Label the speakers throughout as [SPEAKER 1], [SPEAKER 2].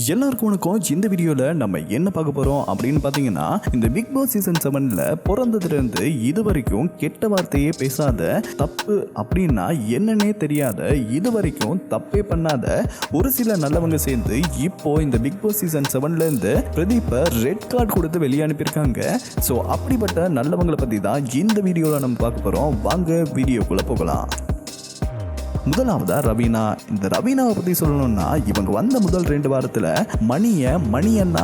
[SPEAKER 1] எல்லாருக்கும் வணக்கம். இந்த வீடியோவில் நம்ம என்ன பார்க்க போகிறோம் அப்படின்னு பார்த்தீங்கன்னா, இந்த பிக் பாஸ் சீசன் 7ல் பிறந்ததுலேருந்து இது வரைக்கும் கெட்ட வார்த்தையே பேசாத, தப்பு அப்படின்னா என்னன்னே தெரியாத, இது வரைக்கும் தப்பே பண்ணாத ஒரு சில நல்லவங்க சேர்ந்து இப்போ இந்த பிக் பாஸ் சீசன் 7லேருந்து பிரதீப்பை ரெட் கார்டு கொடுத்து வெளியே அனுப்பியிருக்காங்க. ஸோ அப்படிப்பட்ட நல்லவங்களை பற்றி தான் இந்த வீடியோவில் நம்ம பார்க்க போகிறோம். வாங்க வீடியோக்குள்ளே போகலாம். முதலாவதா ரவீனா. இந்த ரவீனாவை பற்றி சொல்லணும்னா, இவங்க வந்த முதல் 2 வாரத்தில் மணியண்ணா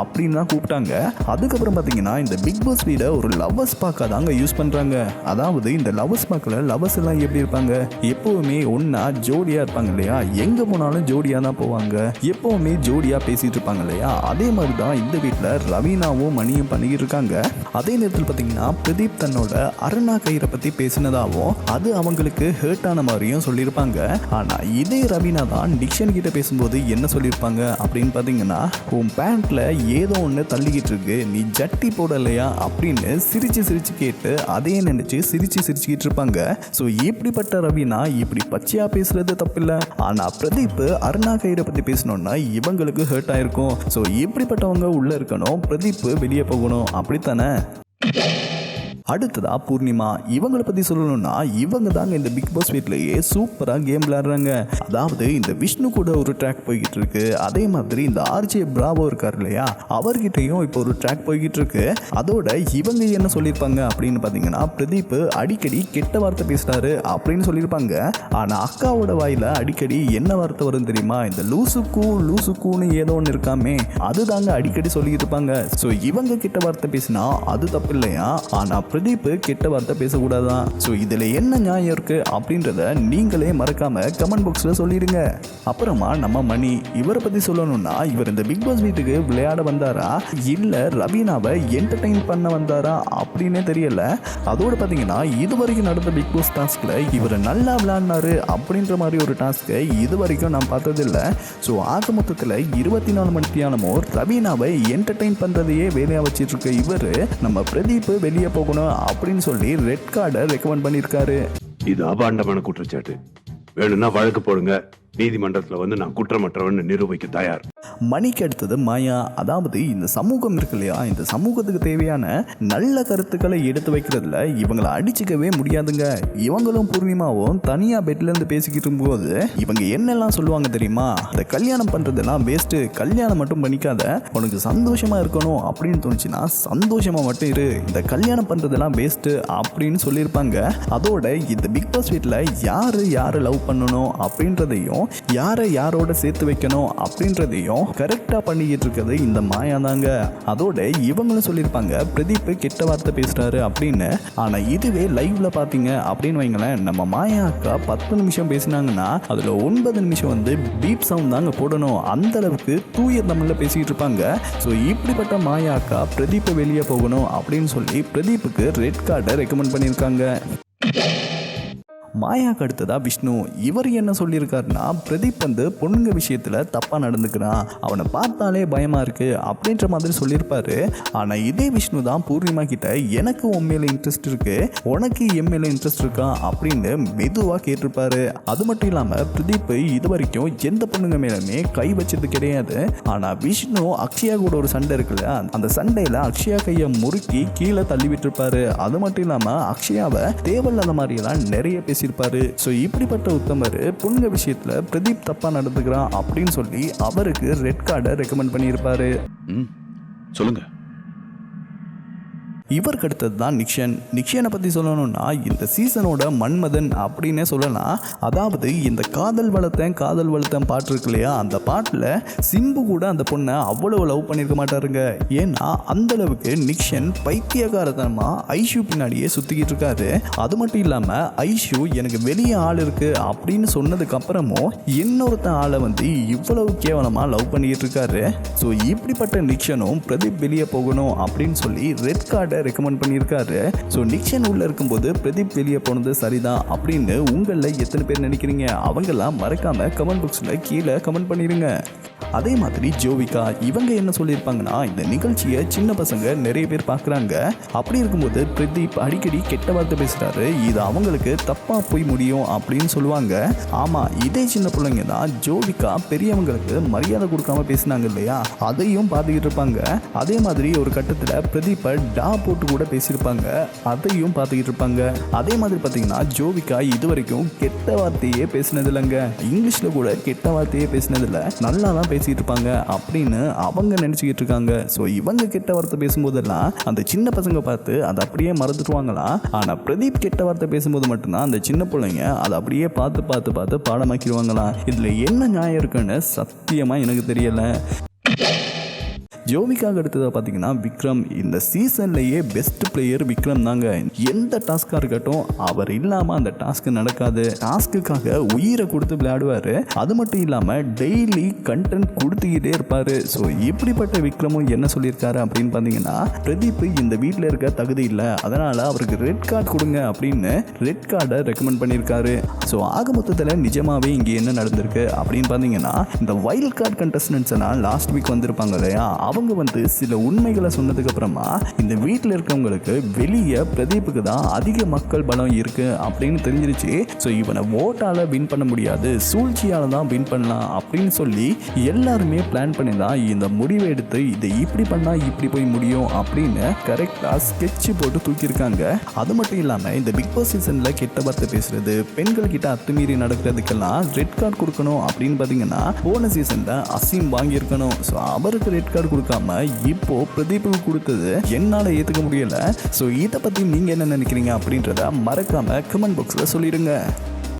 [SPEAKER 1] அப்படின்னு தான் கூப்பிட்டாங்க. அதுக்கப்புறம் பார்த்தீங்கன்னா இந்த பிக் பாஸ் வீடை ஒரு லவ்வர்ஸ் பார்க்க தாங்க யூஸ் பண்ணுறாங்க. அதாவது இந்த லவ்வர்ஸ் பார்க்கல லவ்வர்ஸ் எல்லாம் எப்படி இருப்பாங்க, எப்போவுமே ஒன்றா ஜோடியாக இருப்பாங்க இல்லையா, எங்கே போனாலும் ஜோடியாக தான் போவாங்க, எப்போவுமே ஜோடியாக பேசிகிட்டு இருப்பாங்க இல்லையா. அதே மாதிரி தான் இந்த வீட்டில் ரவீனாவும் மணியும் பண்ணிக்கிட்டு இருக்காங்க. அதே நேரத்தில் பார்த்தீங்கன்னா பிரதீப் தன்னோட அருணா கயிறை பற்றி பேசினதாகவும் அது அவங்களுக்கு ஹர்ட் ஆன மாதிரி சொல்லியிருப்பாங்க. ஆனா இதே ரவீனா தான் டிக்ஷன் கிட்ட பேசும்போது என்ன சொல்லியிருப்பாங்க அப்படின்னு பாத்தீங்கன்னா, உன் பேண்ட்ல ஏதோ ஒன்று தள்ளிக்கிட்டு இருக்கு, நீ ஜட்டி போடலையா அப்படின்னு சிரிச்சு கேட்டு அதையே நினைச்சு சிரிச்சுக்கிட்டு இருப்பாங்க. ஸோ இப்படிப்பட்ட ரவீனா இப்படி பச்சையா பேசுறது தப்பில்லை. ஆனா பிரதீப் அருணா கயிறை பத்தி பேசணும்னா இவங்களுக்கு ஹர்ட் ஆயிருக்கும். ஸோ இப்படிப்பட்டவங்க உள்ள இருக்கணும், பிரதீப் வெளியே போகணும், அப்படித்தானே. அடுத்ததா பூர்ணிமா. இவங்களை பற்றி சொல்லணும்னா இவங்க தாங்க இந்த பிக் பாஸ் வீட்லேயே சூப்பராக கேம் விளையாடுறாங்க. அதாவது இந்த விஷ்ணு கூட ஒரு ட்ராக் போய்கிட்டு இருக்கு, அதே மாதிரி இந்த ஆர்ஜே பிராவோ இருக்கார் இல்லையா, அவர்கிட்டையும் இப்போ ஒரு ட்ராக் போய்கிட்டு இருக்கு. அதோட இவங்க என்ன சொல்லியிருப்பாங்க அப்படின்னு பார்த்தீங்கன்னா, பிரதீப் அடிக்கடி கெட்ட வார்த்தை பேசுறாரு அப்படின்னு சொல்லியிருப்பாங்க. ஆனால் அக்காவோட வாயில அடிக்கடி என்ன வார்த்தை வரும் தெரியுமா, இந்த லூசுக்கூன்னு ஏதோ ஒன்று இருக்காமே, அதுதாங்க அடிக்கடி சொல்லிட்டு இருப்பாங்க. ஸோ இவங்க கெட்ட வார்த்தை பேசினா அது தப்பு இல்லையா, ஆனால் பிரதீப் கெட்ட வார்த்தை பேசக்கூடாதான். ஸோ இதில் என்ன நியாயம் இருக்கு அப்படின்றத நீங்களே மறக்காம கமெண்ட் பாக்ஸில் சொல்லிடுங்க. அப்புறமா நம்ம மணி. இவரை பற்றி சொல்லணும்னா, இவர் இந்த பிக் பாஸ் வீட்டுக்கு விளையாட வந்தாரா இல்லை ரவீனாவை என்டர்டெயின் பண்ண வந்தாரா அப்படின்னே தெரியல. அதோடு பார்த்தீங்கன்னா இது வரைக்கும் நடந்த பிக் பாஸ் டாஸ்கில் இவர் நல்லா விளையாடினாரு அப்படின்ற மாதிரி ஒரு டாஸ்க்கை இது வரைக்கும் நான் பார்த்ததில்லை. ஸோ ஆக மொத்தத்தில் 24 மணி நேரமும் ரவீனாவை என்டர்டெயின் பண்ணுறதையே வேலையாக வச்சிட்டு இருக்க இவர் நம்ம பிரதீப் வெளியே போகணும் அப்படின்னு சொல்லி ரெட் கார்டை ரெக்கமெண்ட் பண்ணியிருக்காரு.
[SPEAKER 2] இது அபாண்டமான குற்றச்சாட்டு. வேணும்னா வழக்கு போடுங்க, நீதிமன்றத்தில் வந்து நான் குற்றமற்றவன் நிரூபிக்க தயார்.
[SPEAKER 1] மணிக்கு அடுத்தது மாயா. அதாவது இந்த சமூகம் இருக்கு இல்லையா, இந்த சமூகத்துக்கு தேவையான நல்ல கருத்துக்களை எடுத்து வைக்கிறதுல இவங்களை அடிச்சுக்கவே முடியாதுங்க. இவங்களும் பூர்ணிமாவும் தனியா பெட்ல இருந்து பேசிக்கிட்டு இருக்கும்போது இவங்க என்னெல்லாம் சொல்லுவாங்க தெரியுமா, இந்த கல்யாணம் பண்றதெல்லாம் வேஸ்ட், கல்யாணம் மட்டும் பண்ணிக்காத, உனக்கு சந்தோஷமா இருக்கணும் அப்படின்னு தோணுச்சுன்னா சந்தோஷமா மட்டும் இரு, இந்த கல்யாணம் பண்றதெல்லாம் வேஸ்ட் அப்படின்னு சொல்லியிருப்பாங்க. அதோட இந்த பிக் பாஸ் வீட்டில் யாரு லவ் பண்ணணும் அப்படின்றதையும் யாரோட சேர்த்து வைக்கணும் அப்படின்றதையும் கரெக்டா பண்ணிக்கிட்டு இருக்கிறது இந்த மாயா தாங்க. அதோட இவங்களும் சொல்லியிருப்பாங்க பிரதீப் கெட்ட வார்த்தை பேசுறாரு அப்படின்னு. ஆனா இதுவே லைவ்ல பாத்தீங்க அப்படின்னு வைங்களேன், நம்ம மாயா அக்கா 10 நிமிஷம் பேசினாங்கன்னா அதுல 9 நிமிஷம் வந்து பீப் சவுண்ட் தாங்க போடணும். அந்த அளவுக்கு தூய தமிழ்ல பேசிக்கிட்டு இருப்பாங்க. ஸோ இப்படிப்பட்ட மாயா அக்கா பிரதீப்பை வெளியே போகணும் அப்படின்னு சொல்லி பிரதீப்புக்கு ரெட் கார்டை ரெக்கமெண்ட் பண்ணியிருக்காங்க. மாயாக்கு அடுத்ததா விஷ்ணு. இவர் என்ன சொல்லியிருக்காருன்னா, பிரதீப் வந்து பொண்ணுங்க விஷயத்தில் தப்பாக நடந்துக்கிறான், அவனை பார்த்தாலே பயமாக இருக்கு அப்படின்ற மாதிரி சொல்லியிருப்பாரு. ஆனால் இதே விஷ்ணு தான் பூர்ணிமா கிட்ட எனக்கு உன் மேலே இன்ட்ரெஸ்ட் இருக்கு, உனக்கு என் மேலே இன்ட்ரெஸ்ட் இருக்கா அப்படின்னு மெதுவாக கேட்டிருப்பாரு. அது மட்டும் இல்லாமல் பிரதீப் இது வரைக்கும் எந்த பொண்ணுங்க மேலுமே கை வச்சது கிடையாது. ஆனால் விஷ்ணு அக்ஷயா கூட ஒரு சண்டை இருக்குல்ல, அந்த சண்டையில் அக்ஷயா கையை முறுக்கி கீழே தள்ளி விட்டுருப்பாரு. அது மட்டும் இல்லாமல் அக்ஷயாவை தேவையில்லாத மாதிரியெல்லாம் நிறைய பேசியிருப்பாரு. ஸோ இப்படிப்பட்ட உத்தமர் பொண்ணுங்க விஷயத்துல பிரதீப் தப்பா நடந்துக்கிறான் அப்படின்னு சொல்லி அவருக்கு ரெட் கார்டை ரெக்கமெண்ட் பண்ணியிருப்பாரு.
[SPEAKER 2] சொல்லுங்க.
[SPEAKER 1] இவருக்கு அடுத்தது தான் நிக்ஷனை பற்றி சொல்லணும்னா, இந்த சீசனோட மன்மதன் அப்படின்னே சொல்லலாம். அதாவது இந்த காதல் வளர்த்தேன் பாட்டு இருக்கு இல்லையா, அந்த பாட்டில் சிம்பு கூட அந்த பொண்ணை அவ்வளவு லவ் பண்ணியிருக்க மாட்டாருங்க. ஏன்னா அந்த அளவுக்கு நிக்ஷன் பைத்தியகாரத்தனமா ஐஷு பின்னாடியே சுற்றிக்கிட்டு இருக்காரு. அது மட்டும் இல்லாமல் ஐஷு எனக்கு வெளியே ஆள் இருக்கு அப்படின்னு சொன்னதுக்கு அப்புறமும் இன்னொருத்தன் ஆளை வந்து இவ்வளவு கேவலமாக லவ் பண்ணிக்கிட்டு இருக்காரு. ஸோ இப்படிப்பட்ட நிக்ஷனும் பிரதீப் வெளியே போகணும் அப்படின்னு சொல்லி ரெட் கார்டை ரெக்கமெண்ட் பண்ணியிருக்காரு. ஸோ நிக்ஷன் உள்ள இருக்கும்போது பிரதீப் வெளியே போனது சரிதான் அப்படின்னு உங்களில் எத்தனை பேர் நினைக்கிறீங்க? அவங்கெல்லாம் மறக்காம கமெண்ட் பாக்ஸில் கீழே கமெண்ட் பண்ணிடுங்க. அதே மாதிரி ஜோவிகா இவங்க என்ன சொல்லியிருப்பாங்கன்னா, இந்த நிகழ்ச்சியை சின்ன பசங்க நிறைய பேர் பார்க்குறாங்க. அப்படி இருக்கும்போது பிரதீப் அடிக்கடி கெட்ட வார்த்தை பேசுறாரு, இது அவங்களுக்கு தப்பா போய் முடியும் அப்படின்னு சொல்லுவாங்க. ஆமா, இதே சின்ன பிள்ளைங்க தான் ஜோவிகா பெரியவங்களுக்கு மரியாதை கொடுக்காம பேசினாங்க இல்லையா, அதையும் பார்த்துக்கிட்டு இருப்பாங்க. அதே மாதிரி ஒரு கட்டத்தில் பிரதீப்பை டா போட்டு கூட பேசியிருப்பாங்க, அதையும் பார்த்துக்கிட்டு இருப்பாங்க. அதே மாதிரி பார்த்தீங்கன்னா ஜோவிகா இது வரைக்கும் கெட்ட வார்த்தையே பேசினது இல்லைங்க, இங்கிலீஷில் கூட கெட்ட வார்த்தையே பேசினதில்ல, நல்லா தான் பேசிட்டு இருப்பாங்க அப்படின்னு அவங்க நினச்சிக்கிட்டு இருக்காங்க. ஸோ இவங்க கெட்ட வார்த்தை பேசும்போதெல்லாம் அந்த சின்ன பசங்க பார்த்து அதை அப்படியே மறந்துடுவாங்களாம். ஆனால் பிரதீப் கெட்ட வார்த்தை பேசும்போது மட்டும்தான் அந்த சின்ன பிள்ளைங்க அதை அப்படியே பார்த்து பார்த்து பார்த்து பாடமாக்கிடுவாங்களாம். இதில் என்ன நியாயம் இருக்குன்னு சத்தியமாக எனக்கு தெரியலை. ஜோவிகாவுக்கு அடுத்ததாக பார்த்தீங்கன்னா விக்ரம். இந்த சீசன்லேயே பெஸ்ட் பிளேயர் விக்ரம் தாங்க. எந்த டாஸ்காக இருக்கட்டும் அவர் இல்லாமல் அந்த டாஸ்க் நடக்காது. டாஸ்க்குக்காக உயிரை கொடுத்து விளையாடுவார். அது மட்டும் இல்லாமல் டெய்லி கண்டென்ட் கொடுத்துக்கிட்டே இருப்பார். ஸோ இப்படிப்பட்ட விக்ரமும் என்ன சொல்லியிருக்காரு அப்படின்னு பார்த்தீங்கன்னா, பிரதீப் இந்த வீட்டில் இருக்க தகுதி இல்லை, அதனால் அவருக்கு ரெட் கார்டு கொடுங்க அப்படின்னு ரெட் கார்டை ரெக்கமெண்ட் பண்ணியிருக்காரு. ஸோ ஆக மொத்தத்தில் நிஜமாவே இங்கே என்ன நடந்திருக்கு அப்படின்னு பார்த்தீங்கன்னா, இந்த வைல்ட் கார்டு கண்டஸ்டன்ட்ஸ் எல்லாம் லாஸ்ட் வீக் வந்திருப்பாங்க இல்லையா, அவங்க வந்து சில உண்மைகளை சொன்னதுக்கு அப்புறமா இந்த வீட்டில் இருக்கவங்களுக்கு வெளியே பிரதீப்புக்கு தான் அதிக மக்கள் பலம் இருக்கு அப்படின்னு தெரிஞ்சிருச்சு. ஸோ இவனை ஓட்டால வின் பண்ண முடியாது, சூழ்ச்சியால தான் வின் பண்ணலாம் அப்படின்னு சொல்லி எல்லாருமே பிளான் பண்ணி தான் இந்த முடிவை எடுத்து இதை இப்படி பண்ணா இப்படி போய் முடியும் அப்படின்னு கரெக்டா ஸ்கெட்ச் போட்டு தூக்கியிருக்காங்க. அது மட்டும் இல்லாமல் இந்த பிக் பாஸ் சீசன்ல கெட்ட வார்த்தை பேசுறது, பெண்கள் கிட்ட அத்துமீறி நடக்கிறதுக்கெல்லாம் ரெட் கார்டு கொடுக்கணும் அப்படின்னு பார்த்தீங்கன்னா போன சீசன்ல அசீம் வாங்கியிருக்கணும். ஸோ அவருக்கு ரெட் கார்டு கொடுக்காம இப்போ பிரதீப்புக்கு கொடுத்தது என்னால் ஏற்றுக்க முடியல. ஸோ இதை பற்றி நீங்கள் என்ன நினைக்கிறீங்க அப்படின்றத மறக்காம கமெண்ட் பாக்ஸில் சொல்லிடுங்க.